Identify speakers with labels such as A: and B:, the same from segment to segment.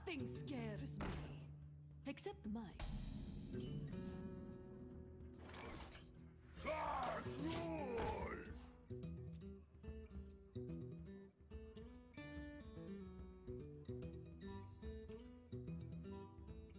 A: Nothing scares me. Except the mice.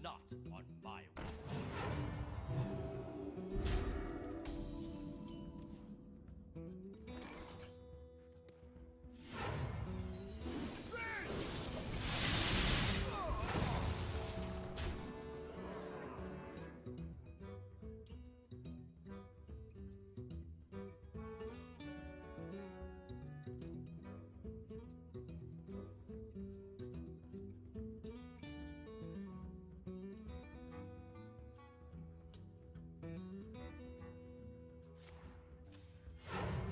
B: Not on my watch.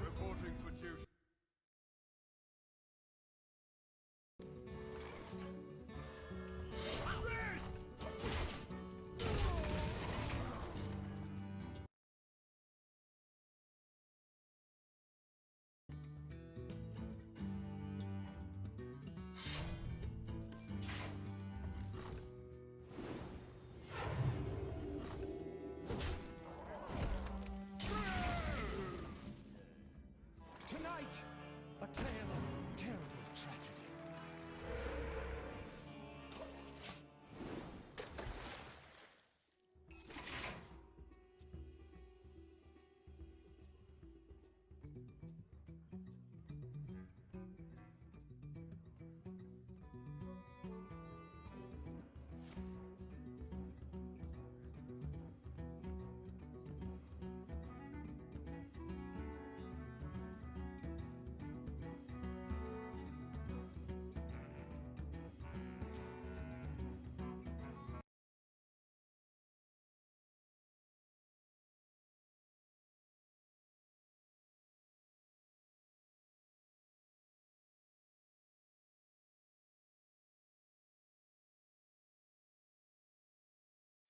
B: Reporting for duty.
C: Tonight, a tale of terrible tragedy.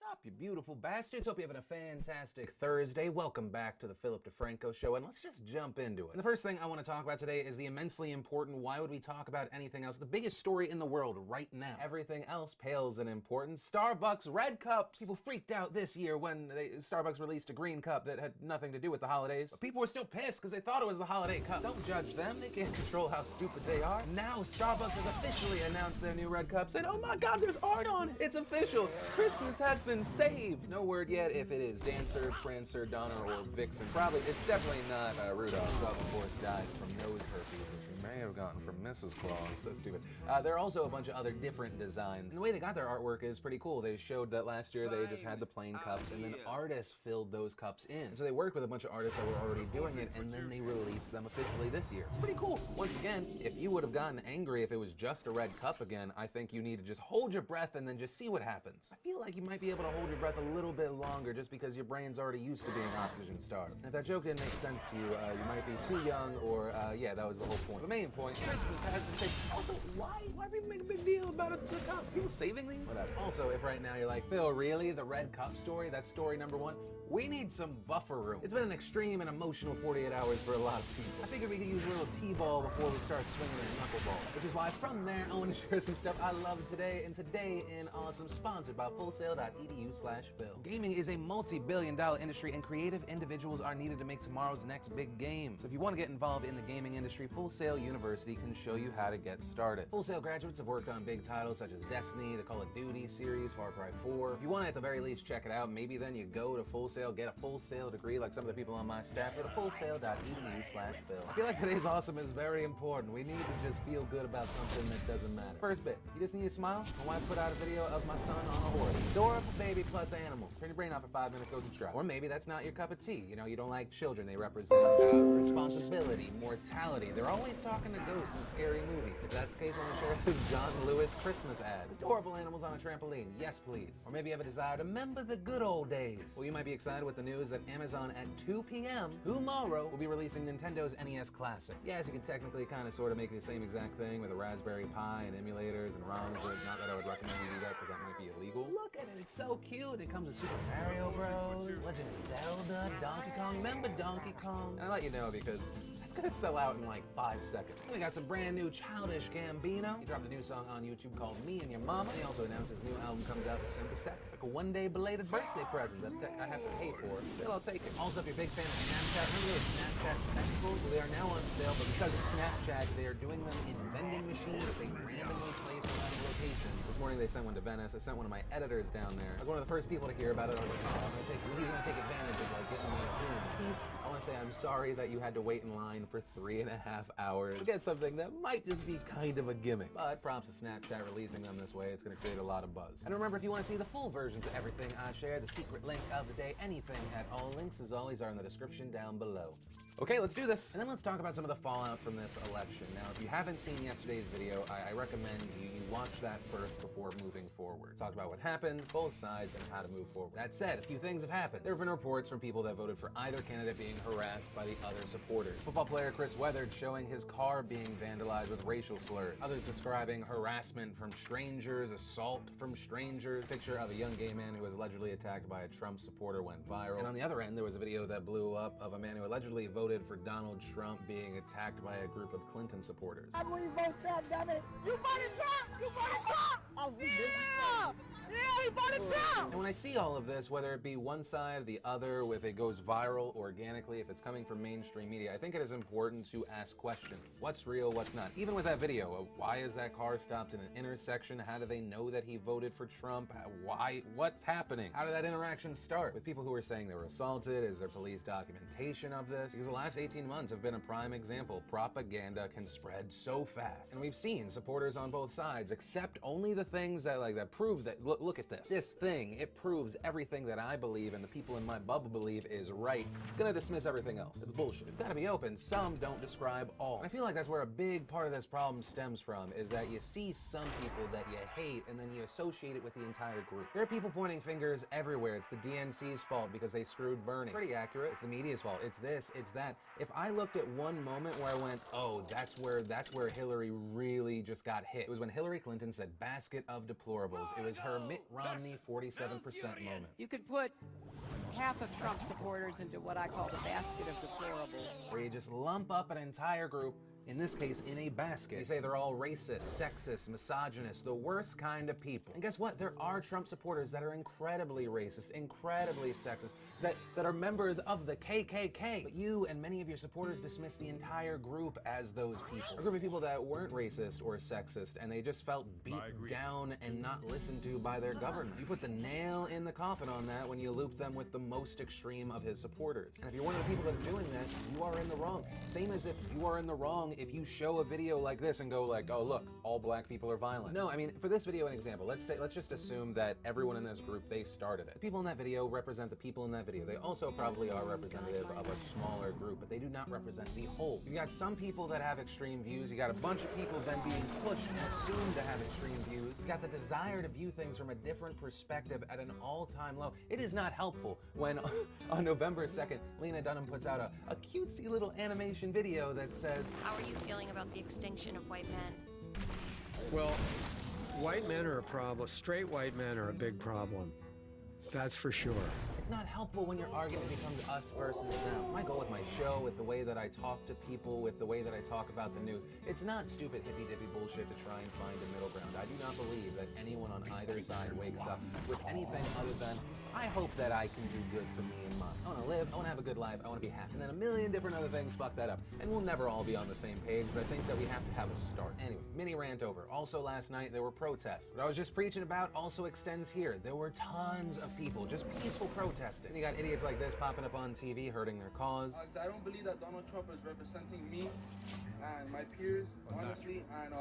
D: What's up, you beautiful bastards? Hope you're having a fantastic Thursday. Welcome back to the Philip DeFranco Show, and let's just jump into it. And the first thing I want to talk about today is the immensely important, why would we talk about anything else, the biggest story in the world right now. Everything else pales in importance. Starbucks red cups. People freaked out this year when Starbucks released a green cup that had nothing to do with the holidays. But people were still pissed because they thought it was the holiday cup. Don't judge them. They can't control how stupid they are. Now Starbucks has officially announced their new red cups, and oh my god, there's art on it. It's official. Christmas has been saved. No word yet if it is Dancer, Prancer, Donner, or Vixen. Probably, it's definitely not Rudolph. Rudolph, of course, died from nose herpes, which you may have gotten from Mrs. Claus. So stupid. There are also a bunch of other different designs. And the way they got their artwork is pretty cool. They showed that last year they just had the plain cups, and then artists filled those cups in. So they worked with a bunch of artists that were already doing it, and then they released them officially this year. It's pretty cool. Once again, if you would have gotten angry if it was just a red cup again, I think you need to just hold your breath and then just see what happens. I feel like you might be able to hold your breath a little bit longer just because your brain's already used to being oxygen starved. And if that joke didn't make sense to you, you might be too young, or yeah, that was the whole point. The main point, Christmas has been saved. Also, why people make a big deal about us the cup? People saving these? Whatever. Also, if right now you're like, Phil, really? The red cup story? That's story number one? We need some buffer room. It's been an extreme and emotional 48 hours for a lot of people. I figured we could use a little T-ball before we start swinging a knuckleball. Which is why from there, I want to share some stuff I love today, and today in Awesome, sponsored by fullsail.edu/Phil. Gaming is a multi-billion-dollar industry, and creative individuals are needed to make tomorrow's next big game. So if you want to get involved in the gaming industry, Full Sail University can show you how to get started. Full Sail graduates have worked on big titles such as Destiny, the Call of Duty series, Far Cry 4. If you want to at the very least check it out, maybe then you go to Full Sail, get a Full Sail degree like some of the people on my staff. Go to fullsail.edu/Phil. I feel like today's awesome is very important. We need to just feel good about something that doesn't matter. First bit, you just need to smile. I want to put out a video of my son on a horse. Adorable baby plus animals. Turn your brain off for 5 minutes, go subscribe. Or maybe that's not your cup of tea. You know, you don't like children. They represent responsibility, mortality. They're always talking to ghosts in scary movies. If that's the case, I'm going to share this John Lewis Christmas ad. Adorable animals on a trampoline. Yes, please. Or maybe you have a desire to remember the good old days. Well, you might be excited with the news that Amazon at 2 p.m. tomorrow will be releasing Nintendo's NES Classic. Yes, you can technically kind of sort of make the same exact thing with a Raspberry Pi and emulators and ROMs, but not that I would recommend you do that because that might be illegal. Look at it, it's so cute. It comes with Super Mario Bros, Legend of Zelda, Donkey Kong. Remember Donkey Kong? And I let you know because that's It's gonna sell out in like 5 seconds. Then we got some brand new Childish Gambino. He dropped a new song on YouTube called Me and Your Mama. And he also announced his new album comes out December 2nd. It's like a one-day belated birthday present that I have to pay for. Still, I'll take it. Also, if you're a big fan of Snapchat, remember those Snapchat spectacles? Well, they are now on sale, but because of Snapchat, they are doing them in vending machines that they randomly place around locations. This morning they sent one to Venice. I sent one of my editors down there. I was one of the first people to hear about it. I was like, oh, we're gonna take advantage of like getting one soon. I want to say I'm sorry that you had to wait in line for 3.5 hours to get something that might just be kind of a gimmick. But props to Snapchat releasing them this way. It's going to create a lot of buzz. And remember, if you want to see the full versions of everything I share, the secret link of the day, anything at all links as always are in the description down below. Okay, let's do this. And then let's talk about some of the fallout from this election. Now, if you haven't seen yesterday's video, I recommend you watch that first before moving forward. Talked about what happened, both sides, and how to move forward. That said, a few things have happened. There have been reports from people that voted for either candidate being harassed by the other supporters. Football player Chris Weathered showing his car being vandalized with racial slurs. Others describing harassment from strangers, assault from strangers. Picture of a young gay man who was allegedly attacked by a Trump supporter went viral. And on the other end, there was a video that blew up of a man who allegedly voted for Donald Trump being attacked by a group of Clinton supporters.
E: I believe vote Trump, damn it. You voted Trump! You voted Trump! Oh, yeah! Yeah, he voted Trump!
D: And when I see all of this, whether it be one side or the other, if it goes viral organically, if it's coming from mainstream media, I think it is important to ask questions. What's real, what's not? Even with that video of why is that car stopped in an intersection? How do they know that he voted for Trump? Why? What's happening? How did that interaction start? With people who are saying they were assaulted, is there police documentation of this? Because the last 18 months have been a prime example. Propaganda can spread so fast. And we've seen supporters on both sides accept only the things that prove that, look at this. This thing, it proves everything that I believe and the people in my bubble believe is right. It's gonna dismiss everything else. It's bullshit. It's gotta be open. Some don't describe all. And I feel like that's where a big part of this problem stems from, is that you see some people that you hate and then you associate it with the entire group. There are people pointing fingers everywhere. It's the DNC's fault because they screwed Bernie. Pretty accurate. It's the media's fault. It's this, it's that. If I looked at one moment where I went, oh, that's where Hillary really just got hit. It was when Hillary Clinton said basket of deplorables. It was her Mitt Romney 47% moment.
F: You could put half of Trump supporters into what I call the basket of deplorables.
D: Where you just lump up an entire group, in this case, in a basket. You say they're all racist, sexist, misogynist, the worst kind of people. And guess what? There are Trump supporters that are incredibly racist, incredibly sexist, that are members of the KKK. But you and many of your supporters dismiss the entire group as those people. A group of people that weren't racist or sexist, and they just felt beat down and not listened to by their government. You put the nail in the coffin on that when you loop them with the most extreme of his supporters. And if you're one of the people that are doing that, you are in the wrong. Same as if you are in the wrong if you show a video like this and go like, oh look, all black people are violent. No, I mean, for this video, an example, let's just assume that everyone in this group, they started it. The people in that video represent the people in that video. They also probably are representative of a smaller group, but they do not represent the whole. You got some people that have extreme views. You got a bunch of people then being pushed and assumed to have extreme views. You got the desire to view things from a different perspective at an all-time low. It is not helpful when on November 2nd, Lena Dunham puts out a cutesy little animation video that says,
G: how are you feeling about the extinction of white men?
H: Well, white men are a problem. Straight white men are a big problem. That's for sure.
D: It's not helpful when your argument becomes us versus them. My goal with my show, with the way that I talk to people, with the way that I talk about the news, it's not stupid hippy-dippy bullshit to try and find a middle ground. I do not believe that anyone on either side wakes up with anything other than, I hope that I can do good for me and mine. I want to live, I want to have a good life, I want to be happy. And then a million different other things fuck that up. And we'll never all be on the same page, but I think that we have to have a start. Anyway, mini rant over. Also last night, there were protests. What I was just preaching about also extends here. There were tons of people, just peaceful protesting. And you got idiots like this popping up on TV hurting their cause.
I: I don't believe that Donald Trump is representing me and my peers, honestly, and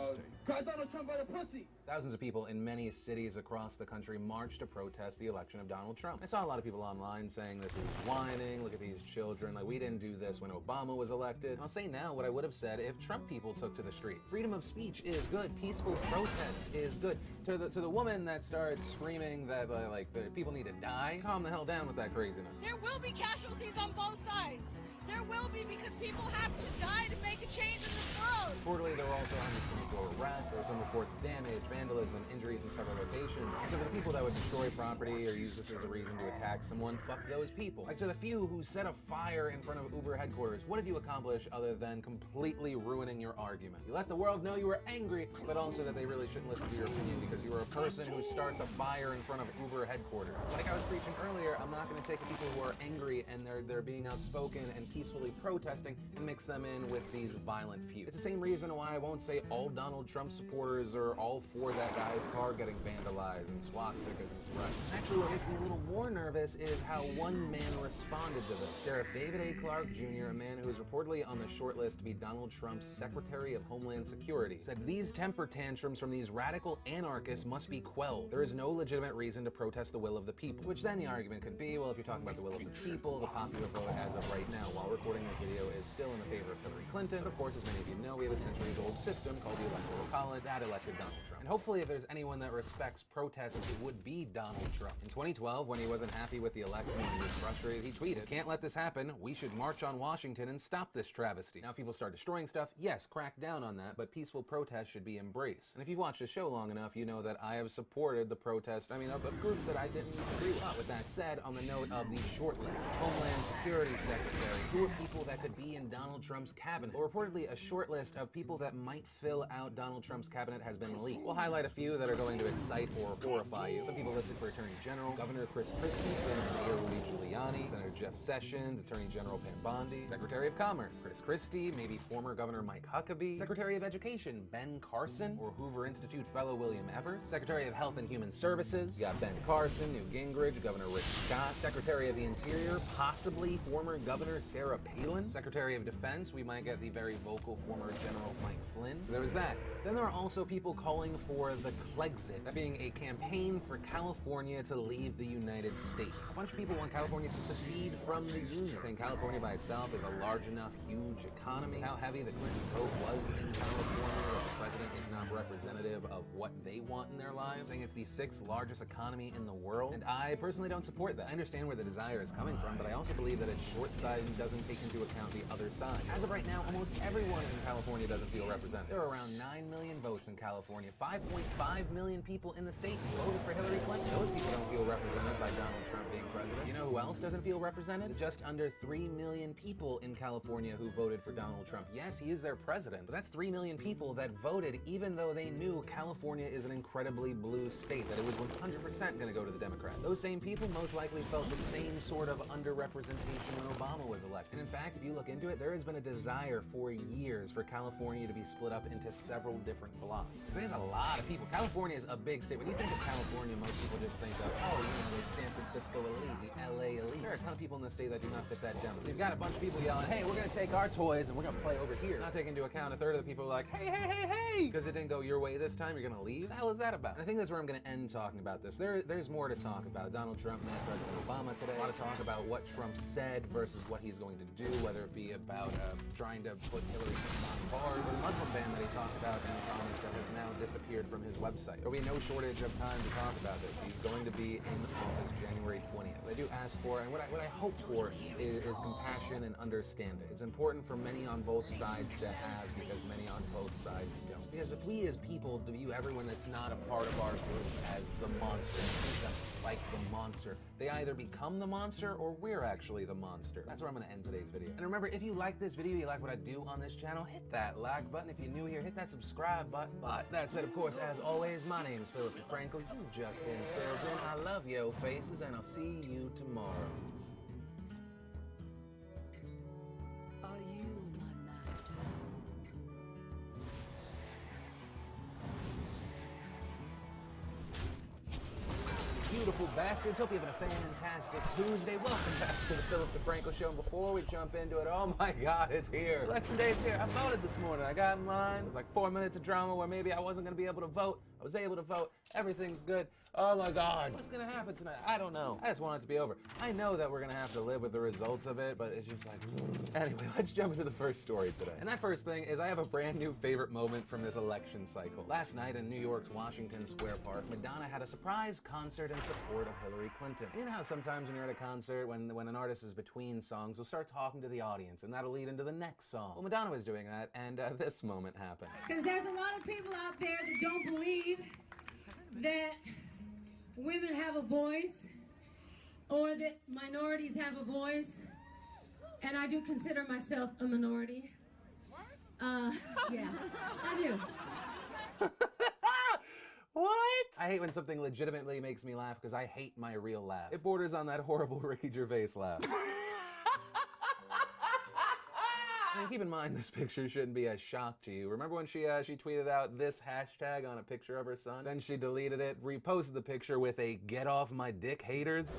I: grab Donald Trump by the pussy!
D: Thousands of people in many cities across the country marched to protest the election of Donald Trump. I saw a lot of people online saying this is whining, look at these children, like we didn't do this when Obama was elected. And I'll say now what I would have said if Trump people took to the streets. Freedom of speech is good, peaceful protest is good. To the woman that started screaming that people need to die, calm the hell down with that craziness.
J: There will be casualties on both sides. There will be, because people have to die to make a change in this world.
D: Reportedly, there were also 120 or arrests. There are some reports of damage, vandalism, injuries in several locations. And so for the people that would destroy property or use this as a reason to attack someone, fuck those people. Like to the few who set a fire in front of Uber headquarters, what did you accomplish other than completely ruining your argument? You let the world know you were angry, but also that they really shouldn't listen to your opinion because you are a person who starts a fire in front of Uber headquarters. Like I was preaching earlier, I'm not going to take the people who are angry and they're being outspoken and peacefully protesting and mix them in with these violent feuds. It's the same reason why I won't say all Donald Trump supporters are all for that guy's car getting vandalized and swastikas and threats. Actually, what makes me a little more nervous is how one man responded to this. Sheriff David A. Clark Jr., a man who is reportedly on the short list to be Donald Trump's Secretary of Homeland Security, said these temper tantrums from these radical anarchists must be quelled. There is no legitimate reason to protest the will of the people. Which then the argument could be, well, if you're talking about the will of the people, the popular vote as of right now, while recording this video, is still in the favor of Hillary Clinton. But of course, as many of you know, we have a centuries-old system called the Electoral College that elected Donald Trump. And hopefully, if there's anyone that respects protests, it would be Donald Trump. In 2012, when he wasn't happy with the election and he was frustrated, he tweeted, "Can't let this happen. We should march on Washington and stop this travesty." Now, if people start destroying stuff, yes, crack down on that, but peaceful protest should be embraced. And if you've watched the show long enough, you know that I have supported the protest, of groups that I didn't agree with. With that said, on the note of the short list, Homeland Security Secretary, who are people that could be in Donald Trump's cabinet? Well, reportedly, a short list of people that might fill out Donald Trump's cabinet has been leaked. We'll highlight a few that are going to excite or horrify you. Some people listed for Attorney General: Governor Chris Christie, Mayor Rudy Giuliani, Senator Jeff Sessions, Attorney General Pam Bondi, Secretary of Commerce Chris Christie, maybe former Governor Mike Huckabee, Secretary of Education Ben Carson, or Hoover Institute fellow William Evers, Secretary of Health and Human Services, you got Ben Carson, Newt Gingrich, Governor Rick Scott, Secretary of the Interior, possibly former Governor Sarah Palin, Secretary of Defense, we might get the very vocal former General Mike Flynn. So there was that. Then there are also people calling for the Clegxit, that being a campaign for California to leave the United States. A bunch of people want California to secede from the Union, saying California by itself is a large enough, huge economy. How heavy the Clinton vote was in California, that the president is not representative of what they want in their lives, saying it's the 6th largest economy in the world. And I personally don't support that. I understand where the desire is coming from, but I also believe that it's short-sighted and doesn't take into account the other side. As of right now, almost everyone in California doesn't feel represented. There are around 9 million votes in California. 5.5 million people in the state voted for Hillary Clinton. Those people don't feel represented by Donald Trump being president. You know who else doesn't feel represented? Just under 3 million people in California who voted for Donald Trump. Yes, he is their president, but that's 3 million people that voted even though they knew California is an incredibly blue state, that it was 100% going to go to the Democrats. Those same people most likely felt the same sort of underrepresentation when Obama was elected. And in fact, if you look into it, there has been a desire for years for California to be split up into several different blocks. There's a lot of people. California is a big state. When you think of California, most people just think of, oh, the San Francisco elite, the LA elite. There are a ton of people in the state that do not fit that demo. You've got a bunch of people yelling, hey, we're going to take our toys and we're going to play over here. Not taking into account a third of the people are like, hey, hey, hey, hey, because it didn't go your way this time, you're going to leave? What the hell is that about? And I think that's where I'm going to end talking about this. There's more to talk about. Donald Trump met President Obama today. A lot of talk about what Trump said versus what he's going to do, whether it be about trying to put Hillary Clinton on bars, or the Muslim ban that he talked about and promised that has now disappeared from his website. There'll be no shortage of time to talk about this. He's going to be in office January 20th. What I do ask for, and what I hope for, is compassion and understanding. It's important for many on both sides to have, because many on both sides don't. Because if we as people view everyone that's not a part of our group as the monster, treat them like the monster, they either become the monster or we're actually the monster. That's where I'm going to end today's video. And remember, if you like this video, you like what I do on this channel, hit that like button. If you're new here, hit that subscribe button. But that said, of course, as always, my name is Philip DeFranco. You've just been filled in. I love yo faces, and I'll see you tomorrow.
A: Are you my master?
D: Beautiful bastards, hope you're having a fantastic Tuesday. Welcome back to the Philip DeFranco Show. And before we jump into it, oh my God, it's here. Election day is here. I voted this morning. I got in line. It was like 4 minutes of drama where maybe I wasn't going to be able to vote. I was able to vote. Everything's good. Oh my God, what's gonna happen tonight? I don't know. I just want it to be over. I know that we're gonna have to live with the results of it, but it's just like, anyway, let's jump into the first story today. And that first thing is I have a brand new favorite moment from this election cycle. Last night in New York's Washington Square Park, Madonna had a surprise concert in support of Hillary Clinton. And you know how sometimes when you're at a concert, when an artist is between songs, they'll start talking to the audience, and that'll lead into the next song. Well, Madonna was doing that, and this moment happened.
K: Because there's a lot of people out there that don't believe that women have a voice or that minorities have a voice, and I do consider myself a minority. Yeah, I do.
D: What? I hate when something legitimately makes me laugh because I hate my real laugh. It borders on that horrible Ricky Gervais laugh. And keep in mind, this picture shouldn't be a shock to you. Remember when she tweeted out this hashtag on a picture of her son? Then she deleted it, reposted the picture with a "get off my dick, haters."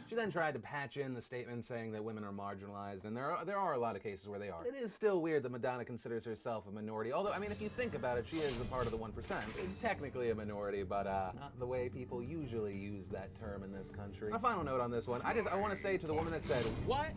D: She then tried to patch in the statement saying that women are marginalized, and there are a lot of cases where they are. It is still weird that Madonna considers herself a minority, although, I mean, if you think about it, she is a part of the 1%. She's technically a minority, but not the way people usually use that term in this country. My final note on this one, I want to say to the woman that said, "What?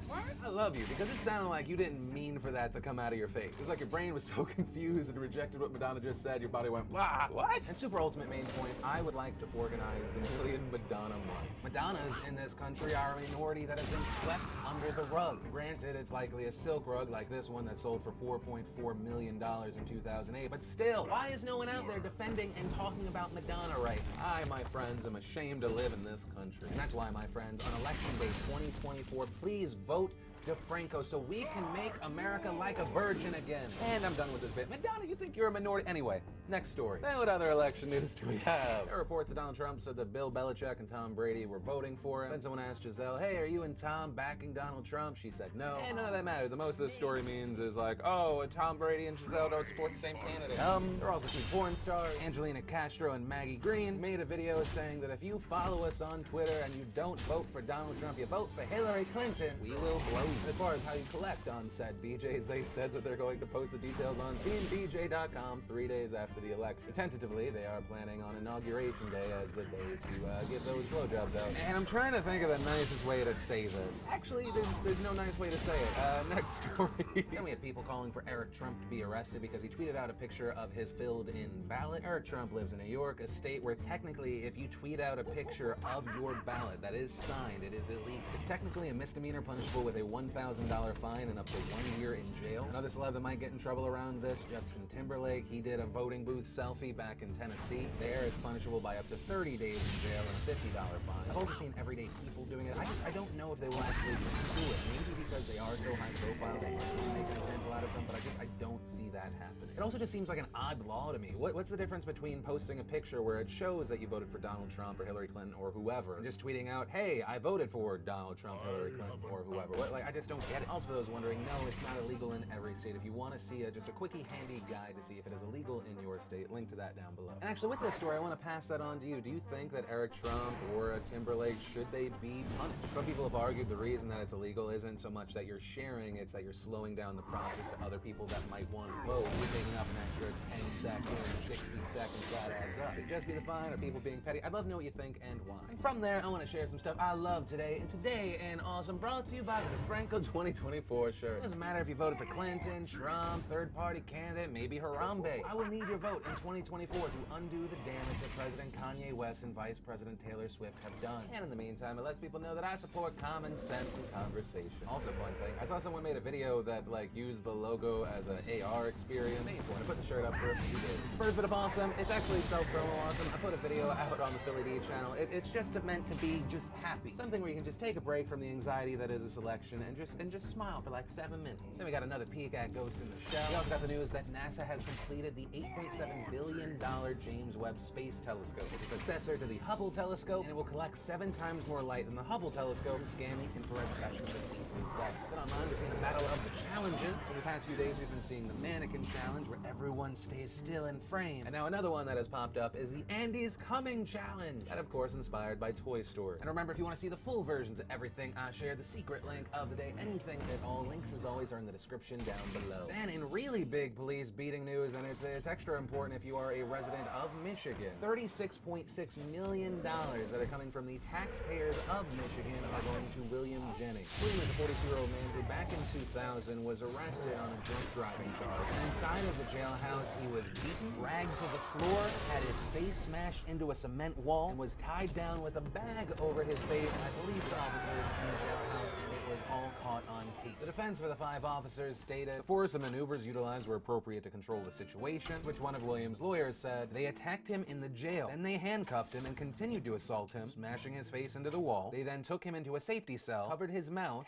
D: I love you," because it sounded like you didn't mean for that to come out of your face. It was like your brain was so confused and rejected what Madonna just said, your body went, "Blah, what?" And super ultimate main point, I would like to organize the Million Madonna Month. Madonnas in this country are a minority that has been swept under the rug. Granted, it's likely a silk rug like this one that sold for $4.4 million in 2008, but still, why is no one out there defending and talking about Madonna rights? I, my friends, am ashamed to live in this country. And that's why, my friends, on Election Day 2024, please vote DeFranco so we can make America like a virgin again. And I'm done with this bit. Madonna, you think you're a minority? Anyway, next story. Then what other election news do we have? There are reports that Donald Trump said that Bill Belichick and Tom Brady were voting for him. Then someone asked Giselle, "Hey, are you and Tom backing Donald Trump?" She said no. And none of that matters. The most this story means is like, oh, Tom Brady and Giselle don't support the same candidate. There are also two porn stars, Angelina Castro and Maggie Green, made a video saying that if you follow us on Twitter and you don't vote for Donald Trump, you vote for Hillary Clinton, we will blow you. As far as how you collect on said BJs, they said that they're going to post the details on teambj.com 3 days after the election. Tentatively, they are planning on Inauguration Day as the day to get those blowjobs out. And I'm trying to think of the nicest way to say this. Actually, there's no nice way to say it. Next story. Then we had people calling for Eric Trump to be arrested because he tweeted out a picture of his filled-in ballot. Eric Trump lives in New York, a state where technically if you tweet out a picture of your ballot that is signed, it is illegal. It's technically a misdemeanor punishable with a $1,000 fine and up to 1 year in jail. Another celeb that might get in trouble around this, Justin Timberlake. He did a voting booth selfie back in Tennessee. There, it's punishable by up to 30 days in jail and a $50 fine. I've also seen everyday people doing it. I don't know if they will actually do it. Maybe because they are so high profile, they might make an example out of them, but I don't see that happening. It also just seems like an odd law to me. What's the difference between posting a picture where it shows that you voted for Donald Trump or Hillary Clinton or whoever, and just tweeting out, "Hey, I voted for Donald Trump, Hillary Clinton, or whoever"? I just don't get it. Also, for those wondering, no, it's not illegal in every state. If you want to see just a quickie handy guide to see if it is illegal in your state, link to that down below. And actually, with this story, I want to pass that on to you. Do you think that Eric Trump or Timberlake, should they be punished? Some people have argued the reason that it's illegal isn't so much that you're sharing, it's that you're slowing down the process to other people that might want to vote. You're taking up an extra 10 seconds, 60 seconds, that adds up. Should it just be the fine, or people being petty? I'd love to know what you think and why. From there, I want to share some stuff I love today, and today in Awesome, brought to you by the DeFranco 2024 shirt. It doesn't matter if you voted for Clinton, Trump, third-party candidate, maybe Harambe. I will need your vote in 2024 to undo the damage that President Kanye West and Vice President Taylor Swift have done. And in the meantime, it lets people know that I support common sense and conversation. Also, fun thing, I saw someone made a video that used the logo as an AR experience. I put the shirt up for a few days. First bit of awesome, it's actually self-promo awesome. I put a video out on the Philly D channel. It's just meant to be just happy. Something where you can just take a break from the anxiety that is this election and just smile for like 7 minutes. Then we got another peek at Ghost in the Shell. We also got the news that NASA has completed the $8.7 billion James Webb Space Telescope. It's a successor to the Hubble telescope, and it will collect 7 times more light than the Hubble telescope and scan the infrared spectrum to see through dust. Then online, we see the Battle of the challenges. For the past few days, we've been seeing the mannequin challenge, where everyone stays still in frame. And now another one that has popped up is the Andy's Coming challenge. That, of course, inspired by Toy Story. And remember, if you want to see the full versions of everything I shared, the secret link of the day, anything at all, links as always are in the description down below. Then in really big police beating news, and it's extra important if you are a resident of Michigan, $36.6 million that are coming from the taxpayers of Michigan are going to William Jennings. William is a 42-year-old man who back in 2000 was arrested on a drunk driving charge. And inside of the jailhouse, he was beaten, dragged to the floor, had his face smashed into a cement wall, and was tied down with a bag over his face by police officers in the jailhouse, and it was all caught on tape. The defense for the 5 officers stated the force and maneuvers utilized were appropriate to control the situation, which one of William's lawyers said they attacked him in the jail. Then they handcuffed him and continued to assault him, smashing his face into the wall. They then took him into a safety cell, covered his mouth,